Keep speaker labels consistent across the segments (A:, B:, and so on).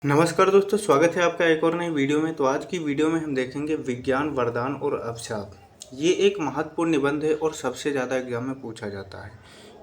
A: नमस्कार दोस्तों, स्वागत है आपका एक और नई वीडियो में। तो आज की वीडियो में हम देखेंगे विज्ञान वरदान और अभिशाप। ये एक महत्वपूर्ण निबंध है और सबसे ज़्यादा एग्जाम में पूछा जाता है,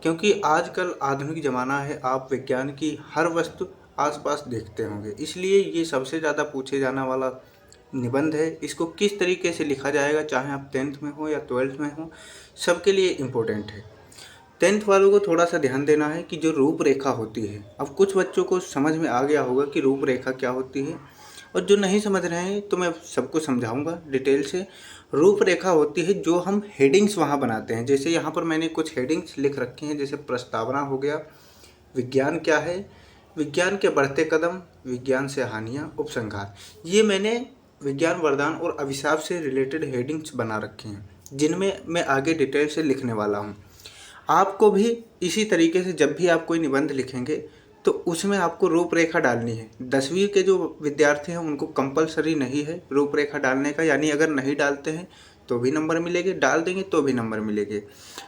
A: क्योंकि आजकल आधुनिक ज़माना है। आप विज्ञान की हर वस्तु आसपास देखते होंगे, इसलिए ये सबसे ज़्यादा पूछे जाने वाला निबंध है। इसको किस तरीके से लिखा जाएगा, चाहे आप 10th में हो या 12th में हो, सबके लिए इम्पोर्टेंट है। 10th वालों को थोड़ा सा ध्यान देना है कि जो रूपरेखा होती है, अब कुछ बच्चों को समझ में आ गया होगा कि रूपरेखा क्या होती है, और जो नहीं समझ रहे हैं तो मैं सबको समझाऊंगा डिटेल से। रूपरेखा होती है जो हम हेडिंग्स वहाँ बनाते हैं। जैसे यहाँ पर मैंने कुछ हेडिंग्स लिख रखी हैं, जैसे प्रस्तावना हो गया, विज्ञान क्या है, विज्ञान के बढ़ते कदम, विज्ञान से हानियाँ, उपसंहार। ये मैंने विज्ञान वरदान और अभिशाप से रिलेटेड हेडिंग्स बना रखे हैं, जिनमें मैं आगे डिटेल से लिखने वाला हूँ। आपको भी इसी तरीके से जब भी आप कोई निबंध लिखेंगे तो उसमें आपको रूपरेखा डालनी है। 10वीं के जो विद्यार्थी हैं उनको कंपलसरी नहीं है रूपरेखा डालने का, यानी अगर नहीं डालते हैं तो भी नंबर मिलेंगे, डाल देंगे तो भी नंबर मिलेंगे।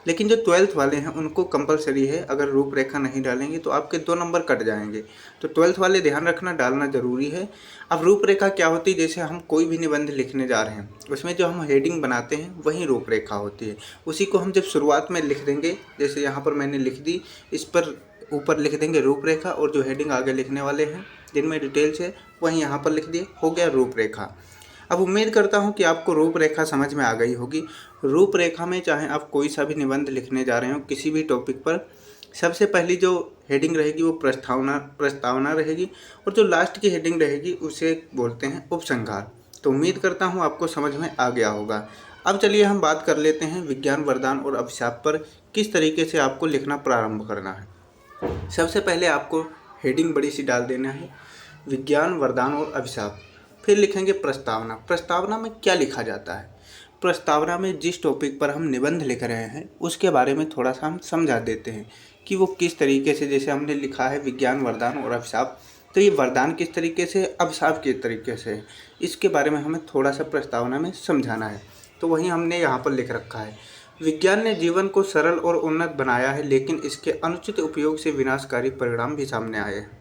A: लेकिन जो 12th वाले हैं उनको कंपलसरी है, अगर रूपरेखा नहीं डालेंगे तो आपके 2 नंबर कट जाएंगे। तो 12th वाले ध्यान रखना, डालना ज़रूरी है। अब रूपरेखा क्या होती है, जैसे हम कोई भी निबंध लिखने जा रहे हैं उसमें जो हम हेडिंग बनाते हैं वही रूपरेखा होती है। उसी को हम जब शुरुआत में लिख देंगे, जैसे यहाँ पर मैंने लिख दी, इस पर ऊपर लिख देंगे रूपरेखा, और जो हेडिंग आगे लिखने वाले हैं जिनमें डिटेल्स है वहीं यहाँ पर लिख दिए, हो गया रूपरेखा। अब उम्मीद करता हूँ कि आपको रूपरेखा समझ में आ गई होगी। रूपरेखा में चाहे आप कोई सा भी निबंध लिखने जा रहे हो किसी भी टॉपिक पर, सबसे पहली जो हेडिंग रहेगी वो प्रस्तावना रहेगी, और जो लास्ट की हेडिंग रहेगी उसे बोलते हैं उपसंहार। तो उम्मीद करता हूँ आपको समझ में आ गया होगा। अब चलिए हम बात कर लेते हैं विज्ञान वरदान और अभिशाप पर, किस तरीके से आपको लिखना प्रारंभ करना है। सबसे पहले आपको हेडिंग बड़ी सी डाल देना है, विज्ञान वरदान और अभिशाप। फिर लिखेंगे प्रस्तावना। प्रस्तावना में क्या लिखा जाता है, प्रस्तावना में जिस टॉपिक पर हम निबंध लिख रहे हैं उसके बारे में थोड़ा सा हम समझा देते हैं कि वो किस तरीके से, जैसे हमने लिखा है विज्ञान वरदान और अभिशाप, तो ये वरदान किस तरीके से, अभिशाप किस तरीके से, इसके बारे में हमें थोड़ा सा प्रस्तावना में समझाना है। तो वही हमने यहाँ पर लिख रखा है, विज्ञान ने जीवन को सरल और उन्नत बनाया है, लेकिन इसके अनुचित उपयोग से विनाशकारी परिणाम भी सामने आए हैं।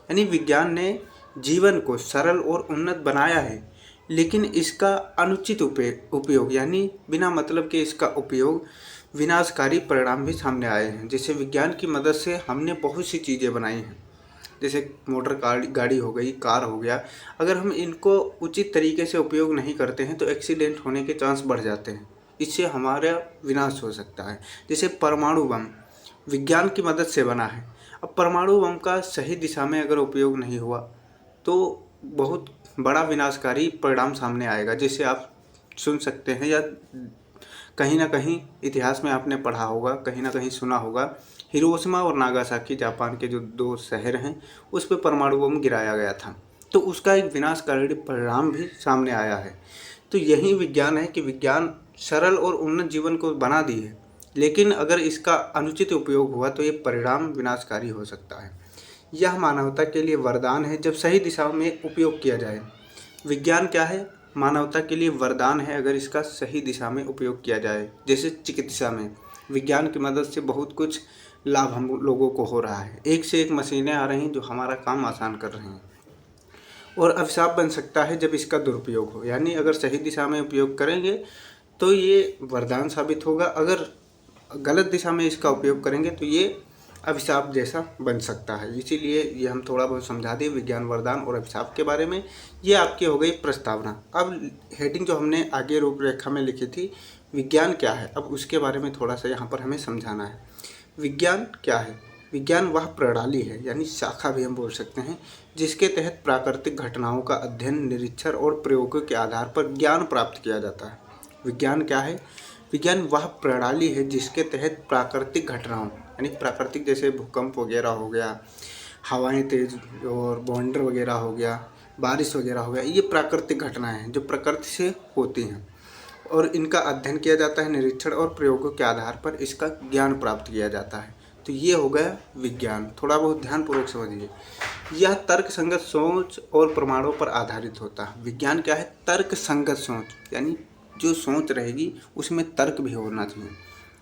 A: यानी विज्ञान ने जीवन को सरल और उन्नत बनाया है, लेकिन इसका अनुचित उपयोग यानी बिना मतलब के इसका उपयोग, विनाशकारी परिणाम भी सामने आए हैं। जैसे विज्ञान की मदद से हमने बहुत सी चीज़ें बनाई हैं, जैसे मोटर गाड़ी हो गई, कार हो गया। अगर हम इनको उचित तरीके से उपयोग नहीं करते हैं तो एक्सीडेंट होने के चांस बढ़ जाते हैं, इससे हमारा विनाश हो सकता है। जैसे परमाणु बम विज्ञान की मदद से बना है। अब परमाणु बम का सही दिशा में अगर उपयोग नहीं हुआ तो बहुत बड़ा विनाशकारी परिणाम सामने आएगा, जिसे आप सुन सकते हैं या कहीं ना कहीं इतिहास में आपने पढ़ा होगा, कहीं ना कहीं सुना होगा। हिरोशिमा और नागासाकी जापान के जो 2 शहर हैं उस पर परमाणु बम गिराया गया था, तो उसका एक विनाशकारी परिणाम भी सामने आया है। तो यही विज्ञान है कि विज्ञान सरल और उन्नत जीवन को बना दी है, लेकिन अगर इसका अनुचित उपयोग हुआ तो ये परिणाम विनाशकारी हो सकता है। यह मानवता के लिए वरदान है जब सही दिशा में उपयोग किया जाए। विज्ञान क्या है, मानवता के लिए वरदान है अगर इसका सही दिशा में उपयोग किया जाए। जैसे चिकित्सा में विज्ञान की मदद से बहुत कुछ लाभ हम लोगों को हो रहा है, एक से एक मशीनें आ रही हैं जो हमारा काम आसान कर रही हैं। और अभिशाप बन सकता है जब इसका दुरुपयोग हो, यानी अगर सही दिशा में उपयोग करेंगे तो ये वरदान साबित होगा, अगर गलत दिशा में इसका उपयोग करेंगे तो ये अभिशाप जैसा बन सकता है। इसीलिए ये हम थोड़ा बहुत समझा दें विज्ञान वरदान और अभिशाप के बारे में। ये आपकी हो गई प्रस्तावना। अब हेडिंग जो हमने आगे रूपरेखा में लिखी थी, विज्ञान क्या है, अब उसके बारे में थोड़ा सा यहाँ पर हमें समझाना है। विज्ञान क्या है, विज्ञान वह प्रणाली है, यानी शाखा भी हम बोल सकते हैं, जिसके तहत प्राकृतिक घटनाओं का अध्ययन, निरीक्षण और प्रयोगों के आधार पर ज्ञान प्राप्त किया जाता है। विज्ञान क्या है, विज्ञान वह प्रणाली है जिसके तहत प्राकृतिक घटनाओं, यानी प्राकृतिक जैसे भूकंप वगैरह हो गया, हवाएं तेज और बवंडर वगैरह हो गया, बारिश वगैरह हो गया, ये प्राकृतिक घटनाएं हैं जो प्रकृति से होती हैं, और इनका अध्ययन किया जाता है, निरीक्षण और प्रयोगों के आधार पर इसका ज्ञान प्राप्त किया जाता है। तो ये हो गया विज्ञान। थोड़ा बहुत ध्यानपूर्वक समझिए। यह तर्क संगत सोच और प्रमाणों पर आधारित होता है। विज्ञान क्या है, तर्क संगत सोच, यानी जो सोच रहेगी उसमें तर्क भी होना चाहिए।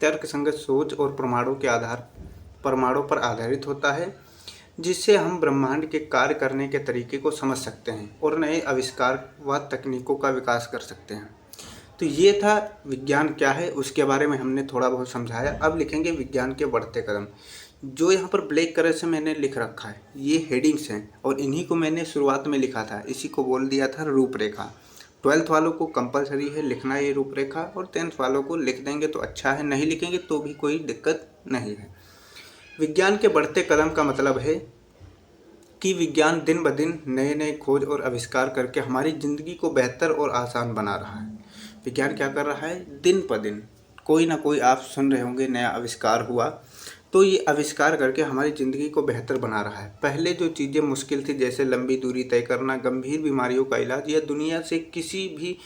A: तर्क संगत सोच और प्रमाणों पर आधारित होता है। जिससे हम ब्रह्मांड के कार्य करने के तरीके को समझ सकते हैं और नए आविष्कार व तकनीकों का विकास कर सकते हैं। तो ये था विज्ञान क्या है, उसके बारे में हमने थोड़ा बहुत समझाया। अब लिखेंगे विज्ञान के बढ़ते कदम। जो यहाँ पर ब्लैक कलर से मैंने लिख रखा है ये हेडिंग्स हैं और इन्हीं को मैंने शुरुआत में लिखा था, इसी को बोल दिया था रूपरेखा। 12th वालों को कंपलसरी है लिखना ये रूपरेखा, और 10th वालों को लिख देंगे तो अच्छा है, नहीं लिखेंगे तो भी कोई दिक्कत नहीं है। विज्ञान के बढ़ते कदम का मतलब है कि विज्ञान दिन ब दिन नए नए खोज और आविष्कार करके हमारी ज़िंदगी को बेहतर और आसान बना रहा है। विज्ञान क्या कर रहा है, दिन प दिन कोई ना कोई, आप सुन रहे होंगे नया आविष्कार हुआ, तो ये आविष्कार करके हमारी ज़िंदगी को बेहतर बना रहा है। पहले जो चीज़ें मुश्किल थी, जैसे लंबी दूरी तय करना, गंभीर बीमारियों का इलाज या दुनिया से किसी भी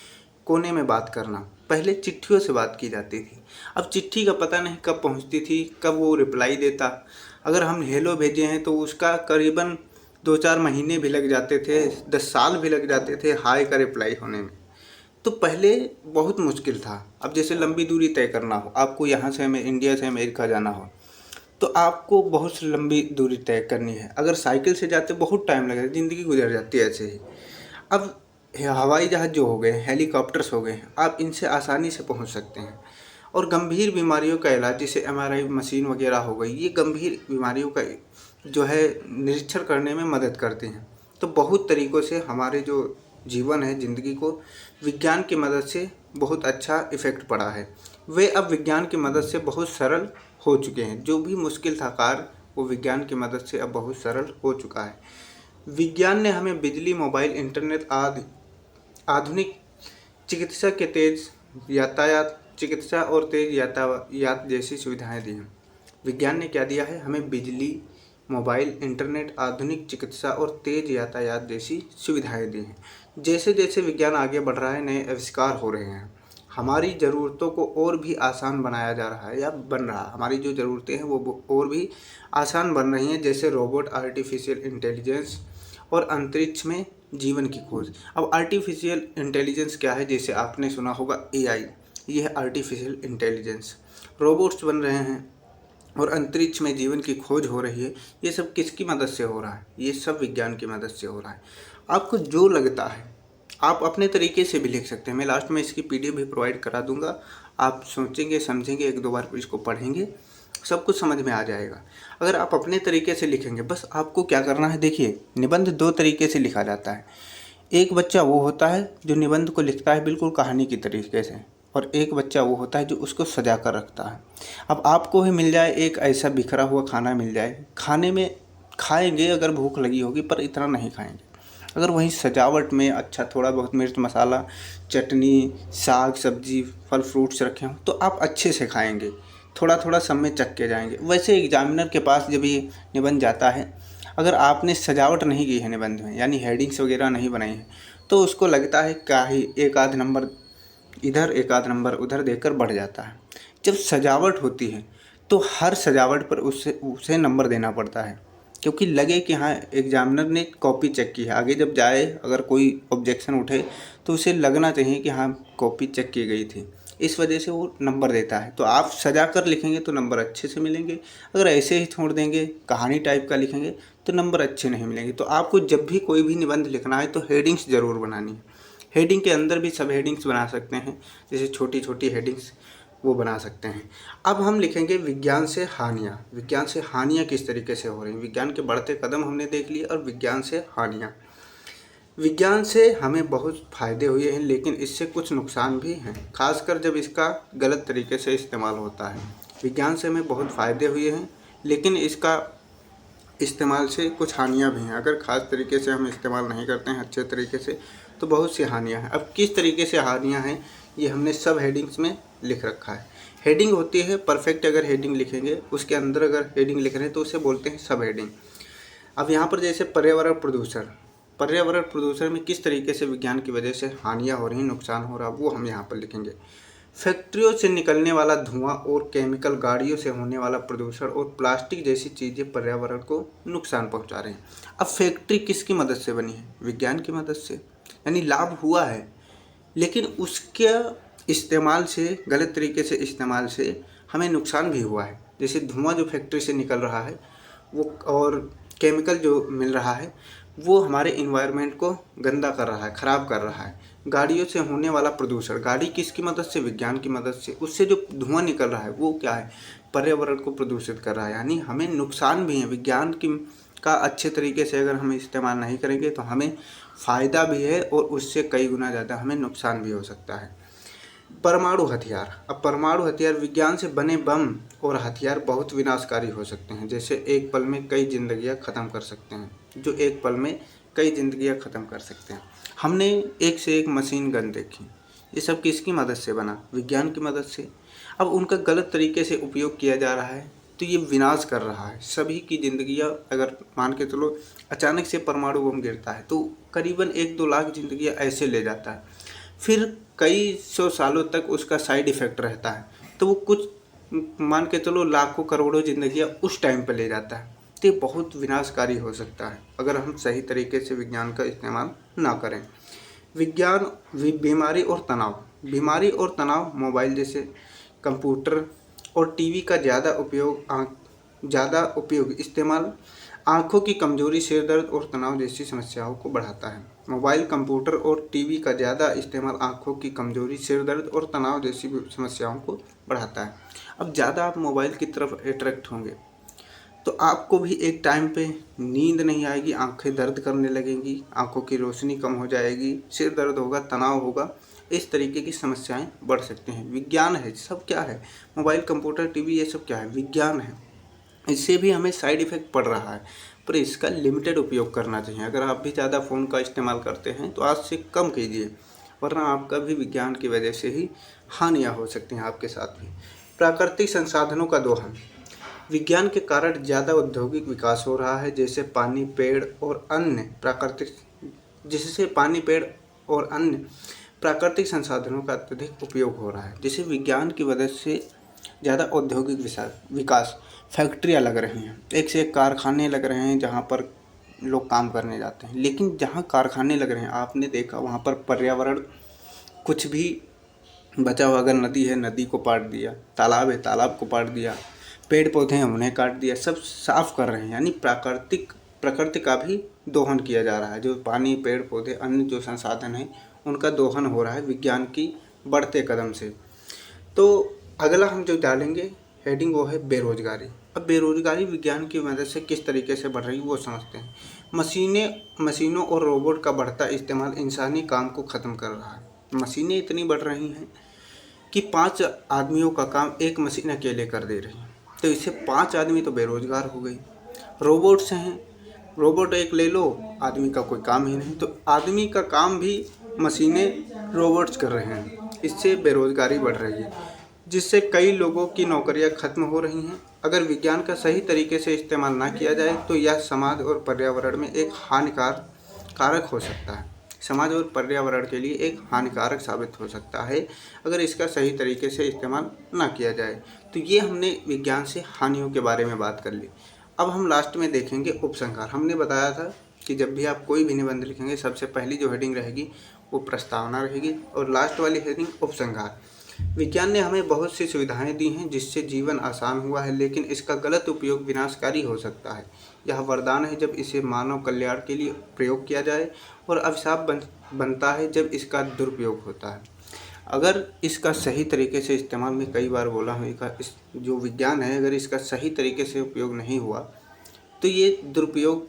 A: कोने में बात करना, पहले चिट्ठियों से बात की जाती थी। अब चिट्ठी का पता नहीं कब पहुंचती थी, कब वो रिप्लाई देता। अगर हम हेलो भेजे हैं तो उसका करीबन 2-4 महीने भी लग जाते थे, 10 साल भी लग जाते थे हाय का रिप्लाई होने में। तो पहले बहुत मुश्किल था। अब जैसे लंबी दूरी तय करना हो, आपको यहाँ से इंडिया से अमेरिका जाना हो, तो आपको बहुत लंबी दूरी तय करनी है। अगर साइकिल से जाते बहुत टाइम लगेगा, ज़िंदगी गुजर जाती है ऐसे ही। अब हवाई जहाज़ जो हो गए, हेलीकॉप्टर्स हो गए, आप इनसे आसानी से पहुंच सकते हैं। और गंभीर बीमारियों का इलाज, जैसे एमआरआई मशीन वगैरह हो गई, ये गंभीर बीमारियों का जो है निरीक्षण करने में मदद करते हैं। तो बहुत तरीक़ों से हमारे जो जीवन है, ज़िंदगी को विज्ञान की मदद से बहुत अच्छा इफ़ेक्ट पड़ा है। वे अब विज्ञान की मदद से बहुत सरल हो चुके हैं। जो भी मुश्किल था कार्य, वो विज्ञान की मदद से अब बहुत सरल हो चुका है। विज्ञान ने हमें बिजली, मोबाइल, इंटरनेट आदि आधुनिक चिकित्सा के तेज यातायात चिकित्सा और तेज यातायात जैसी सुविधाएं दी हैं। विज्ञान ने क्या दिया है हमें, बिजली, मोबाइल, इंटरनेट, आधुनिक चिकित्सा और तेज यातायात जैसी सुविधाएं दी हैं। जैसे जैसे विज्ञान आगे बढ़ रहा है, नए आविष्कार हो रहे हैं, हमारी ज़रूरतों को और भी आसान बनाया जा रहा है या बन रहा है। हमारी जो ज़रूरतें हैं वो और भी आसान बन रही हैं, जैसे रोबोट, आर्टिफिशियल इंटेलिजेंस और अंतरिक्ष में जीवन की खोज। अब आर्टिफिशियल इंटेलिजेंस क्या है, जैसे आपने सुना होगा एआई, ये है आर्टिफिशियल इंटेलिजेंस। रोबोट्स बन रहे हैं और अंतरिक्ष में जीवन की खोज हो रही है। ये सब किसकी मदद से हो रहा है, ये सब विज्ञान की मदद से हो रहा है। आपको जो लगता है आप अपने तरीके से भी लिख सकते हैं। मैं लास्ट में इसकी पीडीएफ भी प्रोवाइड करा दूंगा। आप सोचेंगे, समझेंगे, 1-2 बार फिर इसको पढ़ेंगे, सब कुछ समझ में आ जाएगा। अगर आप अपने तरीके से लिखेंगे, बस आपको क्या करना है, देखिए निबंध 2 तरीके से लिखा जाता है। एक बच्चा वो होता है जो निबंध को लिखता है बिल्कुल कहानी की तरीके से, और एक बच्चा वो होता है जो उसको सजा कर रखता है। अब आपको ही मिल जाए एक ऐसा बिखरा हुआ खाना मिल जाए, खाने में खाएंगे अगर भूख लगी होगी, पर इतना नहीं खाएंगे। अगर वहीं सजावट में अच्छा थोड़ा बहुत मिर्च मसाला, चटनी, साग सब्जी, फल फ्रूट्स रखे हों तो आप अच्छे से खाएंगे, थोड़ा थोड़ा सब में चख के जाएंगे। वैसे एग्जामिनर के पास जब ये निबंध जाता है, अगर आपने सजावट नहीं की है निबंध में, यानी हेडिंग्स वगैरह नहीं बनाई है, तो उसको लगता है क्या ही एक आध नंबर इधर एक आध नंबर उधर देकर बढ़ जाता है। जब सजावट होती है तो हर सजावट पर उसे नंबर देना पड़ता है, क्योंकि लगे कि हाँ एग्जामिनर ने कॉपी चेक की है। आगे जब जाए अगर कोई ऑब्जेक्शन उठे तो उसे लगना चाहिए कि हाँ कॉपी चेक की गई थी, इस वजह से वो नंबर देता है। तो आप सजा कर लिखेंगे तो नंबर अच्छे से मिलेंगे, अगर ऐसे ही छोड़ देंगे कहानी टाइप का लिखेंगे तो नंबर अच्छे नहीं मिलेंगे। तो आपको जब भी कोई भी निबंध लिखना है तो हेडिंग्स ज़रूर बनानी है। हेडिंग के अंदर भी सब हेडिंग्स बना सकते हैं, जैसे छोटी छोटी हेडिंग्स वो बना सकते हैं। अब हम लिखेंगे विज्ञान से हानियाँ। विज्ञान से हानियाँ किस तरीके से हो रही हैं, विज्ञान के बढ़ते कदम हमने देख लिए, और विज्ञान से हानियाँ। विज्ञान से हमें बहुत फ़ायदे हुए हैं, लेकिन इससे कुछ नुकसान भी हैं, खासकर जब इसका गलत तरीके से इस्तेमाल होता है। विज्ञान से हमें बहुत फ़ायदे हुए हैं, लेकिन इसका इस्तेमाल से कुछ हानियाँ भी हैं। अगर ख़ास तरीके से हम इस्तेमाल नहीं करते हैं अच्छे तरीके से तो बहुत सी हानियाँ हैं। अब किस तरीके से हानियाँ हैं ये हमने सब हेडिंग्स में लिख रखा है। हेडिंग होती है परफेक्ट, अगर हेडिंग लिखेंगे उसके अंदर अगर हेडिंग लिख रहे हैं तो उसे बोलते हैं सब हेडिंग। अब यहाँ पर जैसे पर्यावरण प्रदूषण में किस तरीके से विज्ञान की वजह से हानियाँ हो रही हैं, नुकसान हो रहा है, वो हम यहाँ पर लिखेंगे। फैक्ट्रियों से निकलने वाला धुआं और केमिकल, गाड़ियों से होने वाला प्रदूषण और प्लास्टिक जैसी चीज़ें पर्यावरण को नुकसान पहुंचा रहे हैं। अब फैक्ट्री किसकी मदद से बनी है, विज्ञान की मदद से, यानी लाभ हुआ है, लेकिन उसके इस्तेमाल से, गलत तरीके से इस्तेमाल से हमें नुकसान भी हुआ है। जैसे धुआं जो फैक्ट्री से निकल रहा है वो, और केमिकल जो मिल रहा है वो हमारे इन्वायरमेंट को गंदा कर रहा है, ख़राब कर रहा है। गाड़ियों से होने वाला प्रदूषण, गाड़ी किसकी मदद से, विज्ञान की मदद से, उससे जो धुआं निकल रहा है वो क्या है, पर्यावरण को प्रदूषित कर रहा है। यानी हमें नुकसान भी है। विज्ञान की का अच्छे तरीके से अगर हम इस्तेमाल नहीं करेंगे तो हमें फ़ायदा भी है और उससे कई गुना ज़्यादा हमें नुकसान भी हो सकता है। परमाणु हथियार। अब परमाणु हथियार, विज्ञान से बने बम और हथियार बहुत विनाशकारी हो सकते हैं। जैसे एक पल में कई जिंदगियां ख़त्म कर सकते हैं, जो एक पल में कई जिंदगियां ख़त्म कर सकते हैं। हमने एक से एक मशीन गन देखी, ये सब किसकी मदद से बना, विज्ञान की मदद से। अब उनका गलत तरीके से उपयोग किया जा रहा है तो ये विनाश कर रहा है सभी की जिंदगियां। अगर मान के चलो अचानक से परमाणु बम गिरता है तो करीबन 1-2 लाख जिंदगियां ऐसे ले जाता है, फिर कई सौ सालों तक उसका साइड इफ़ेक्ट रहता है, तो वो कुछ मान के चलो लाखों करोड़ों जिंदगियां उस टाइम पर ले जाता है। तो ये बहुत विनाशकारी हो सकता है अगर हम सही तरीके से विज्ञान का इस्तेमाल ना करें। विज्ञान, बीमारी और तनाव। बीमारी और तनाव, मोबाइल जैसे, कंप्यूटर और टीवी का ज़्यादा उपयोग इस्तेमाल आँखों की कमजोरी, सिर दर्द और तनाव जैसी समस्याओं को बढ़ाता है। मोबाइल, कंप्यूटर और टीवी का ज़्यादा इस्तेमाल आँखों की कमजोरी, सिर दर्द और तनाव जैसी समस्याओं को बढ़ाता है। अब ज़्यादा आप मोबाइल की तरफ अट्रैक्ट होंगे तो आपको भी एक टाइम पे नींद नहीं आएगी, आंखें दर्द करने लगेंगी, आंखों की रोशनी कम हो जाएगी, सिर दर्द होगा, तनाव होगा, इस तरीके की समस्याएं बढ़ सकती हैं। विज्ञान है, सब क्या है, मोबाइल, कंप्यूटर, टीवी, ये सब क्या है, विज्ञान है। इससे भी हमें साइड इफ़ेक्ट पड़ रहा है, पर इसका लिमिटेड उपयोग करना चाहिए। अगर आप भी ज़्यादा फ़ोन का इस्तेमाल करते हैं तो आज से कम कीजिए, वरना आपका भी विज्ञान की वजह से ही हानियाँ हो सकती हैं आपके साथ भी। प्राकृतिक संसाधनों का दोहन। विज्ञान के कारण ज़्यादा औद्योगिक विकास हो रहा है, जिससे पानी, पेड़ और अन्य प्राकृतिक संसाधनों का अत्यधिक उपयोग हो रहा है। जिससे विज्ञान की वजह से ज़्यादा औद्योगिक विकास, फैक्ट्रियाँ लग रही हैं, एक से एक कारखाने लग रहे हैं जहाँ पर लोग काम करने जाते हैं। लेकिन जहाँ कारखाने लग रहे हैं, आपने देखा वहाँ पर पर्यावरण कुछ भी बचा हुआ, अगर नदी है नदी को पाट दिया, तालाब है तालाब को पाट दिया, पेड़ पौधे हैं उन्हें काट दिया, सब साफ कर रहे हैं। यानी प्रकृति का भी दोहन किया जा रहा है। जो पानी, पेड़ पौधे, अन्य जो संसाधन हैं उनका दोहन हो रहा है विज्ञान की बढ़ते कदम से। तो अगला हम जो डालेंगे हेडिंग वो है बेरोजगारी। अब बेरोजगारी विज्ञान की मदद से किस तरीके से बढ़ रही है वो समझते हैं। मशीनों और रोबोट का बढ़ता इस्तेमाल इंसानी काम को ख़त्म कर रहा है। मशीनें इतनी बढ़ रही हैं कि 5 आदमियों का काम एक मशीन अकेले कर दे रही है, तो इससे 5 आदमी तो बेरोजगार हो गई। रोबोट्स हैं, रोबोट एक ले लो, आदमी का कोई काम ही नहीं, तो आदमी का काम भी मशीनें, रोबोट्स कर रहे हैं। इससे बेरोजगारी बढ़ रही है, जिससे कई लोगों की नौकरियां खत्म हो रही हैं। अगर विज्ञान का सही तरीके से इस्तेमाल ना किया जाए तो यह समाज और पर्यावरण में एक कारक हो सकता है। समाज और पर्यावरण के लिए एक हानिकारक साबित हो सकता है अगर इसका सही तरीके से इस्तेमाल ना किया जाए। तो ये हमने विज्ञान से हानियों के बारे में बात कर ली। अब हम लास्ट में देखेंगे उपसंहार। हमने बताया था कि जब भी आप कोई भी निबंध लिखेंगे सबसे पहली जो हेडिंग रहेगी वो प्रस्तावना रहेगी और लास्ट वाली हेडिंग उपसंहार। विज्ञान ने हमें बहुत सी सुविधाएं दी हैं जिससे जीवन आसान हुआ है, लेकिन इसका गलत उपयोग विनाशकारी हो सकता है। यह वरदान है जब इसे मानव कल्याण के लिए प्रयोग किया जाए और अभिशाप बनता है जब इसका दुरुपयोग होता है। अगर इसका सही तरीके से इस्तेमाल, में कई बार बोला हूँ, इस जो विज्ञान है अगर इसका सही तरीके से उपयोग नहीं हुआ तो ये दुरुपयोग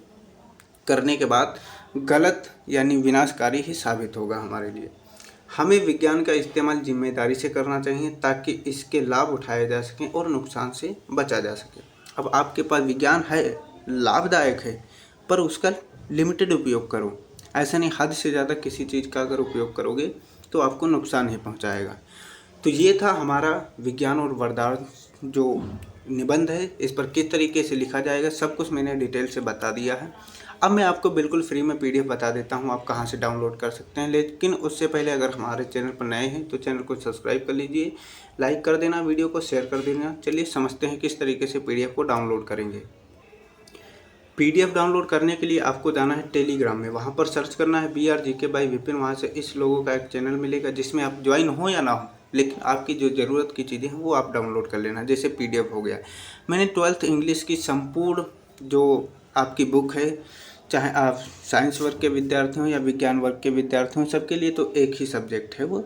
A: करने के बाद गलत यानी विनाशकारी ही साबित होगा हमारे लिए। हमें विज्ञान का इस्तेमाल जिम्मेदारी से करना चाहिए ताकि इसके लाभ उठाए जा सकें और नुकसान से बचा जा सके। अब आपके पास विज्ञान है, लाभदायक है, पर उसका लिमिटेड उपयोग करो। ऐसा नहीं हद से ज़्यादा किसी चीज़ का अगर उपयोग करोगे तो आपको नुकसान ही पहुंचाएगा। तो ये था हमारा विज्ञान और वरदान जो निबंध है, इस पर किस तरीके से लिखा जाएगा सब कुछ मैंने डिटेल से बता दिया है। अब मैं आपको बिल्कुल फ्री में PDF बता देता हूँ आप कहाँ से डाउनलोड कर सकते हैं। लेकिन उससे पहले अगर हमारे चैनल पर नए हैं तो चैनल को सब्सक्राइब कर लीजिए, लाइक कर देना, वीडियो को शेयर कर देना। चलिए समझते हैं किस तरीके से PDF को डाउनलोड करेंगे। PDF डाउनलोड करने के लिए आपको जाना है टेलीग्राम में, वहाँ पर सर्च करना है BRGK by विपिन। वहाँ से इस लोगों का एक चैनल मिलेगा जिसमें आप ज्वाइन हो या ना हो, लेकिन आपकी जो ज़रूरत की चीज़ें हैं वो आप डाउनलोड कर लेना। जैसे PDF हो गया, मैंने 12th इंग्लिश की संपूर्ण जो आपकी बुक है, चाहे आप साइंस वर्ग के विद्यार्थी हों या विज्ञान वर्ग के विद्यार्थी हों, सबके लिए तो एक ही सब्जेक्ट है। वो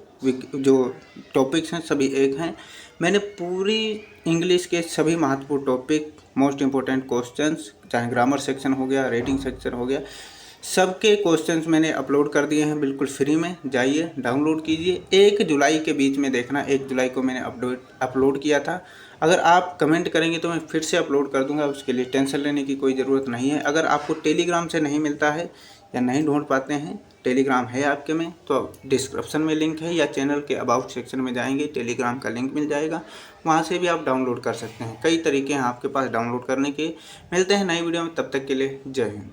A: जो टॉपिक्स हैं सभी एक हैं। मैंने पूरी इंग्लिश के सभी महत्वपूर्ण टॉपिक, मोस्ट इम्पोर्टेंट क्वेश्चंस, चाहे ग्रामर सेक्शन हो गया, रीडिंग सेक्शन हो गया, सबके क्वेश्चंस मैंने अपलोड कर दिए हैं बिल्कुल फ्री में। जाइए डाउनलोड कीजिए। 1 जुलाई के बीच में देखना, 1 जुलाई को मैंने अपलोड किया था। अगर आप कमेंट करेंगे तो मैं फिर से अपलोड कर दूंगा, उसके लिए टेंशन लेने की कोई ज़रूरत नहीं है। अगर आपको टेलीग्राम से नहीं मिलता है या नहीं ढूंढ पाते हैं, टेलीग्राम है आपके में, तो डिस्क्रिप्शन में लिंक है या चैनल के अबाउट सेक्शन में जाएंगे, टेलीग्राम का लिंक मिल जाएगा, वहाँ से भी आप डाउनलोड कर सकते हैं। कई तरीके हैं आपके पास डाउनलोड करने के। मिलते हैं नई वीडियो में, तब तक के लिए जय हिंद।